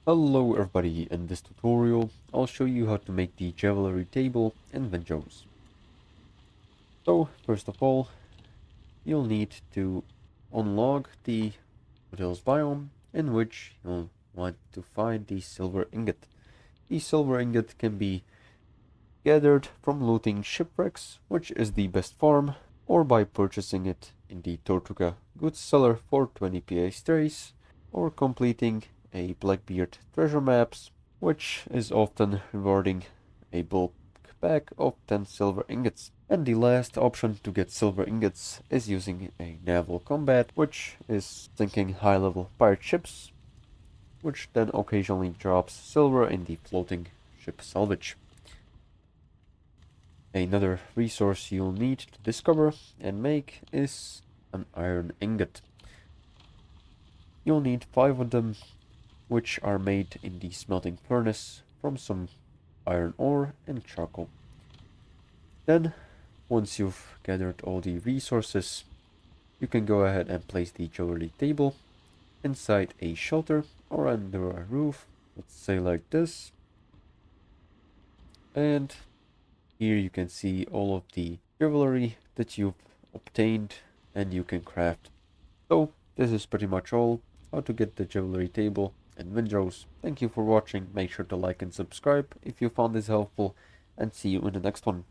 Hello everybody, in this tutorial I'll show you how to make the jewelry table in Windrose. So first of all, you'll need to unlock the foothills biome, in which you'll want to find the silver ingot. The silver ingot can be gathered from looting shipwrecks, which is the best farm, or by purchasing it in the Tortuga goods seller for 20 piastres, or completing a Blackbeard treasure maps, which is often rewarding a bulk pack of 10 silver ingots. And the last option to get silver ingots is using a naval combat, which is sinking high-level pirate ships, which then occasionally drops silver in the floating ship salvage. Another resource you'll need to discover and make is an iron ingot. You'll need 5 of them, which are made in the smelting furnace from some iron ore and charcoal. Then, once you've gathered all the resources, you can go ahead and place the jewelry table inside a shelter or under a roof, let's say like this. And here you can see all of the jewelry that you've obtained and you can craft. So this is pretty much all how to get the jewelry table in Windrose. Thank you for watching. Make sure to like and subscribe if you found this helpful, and see you in the next one.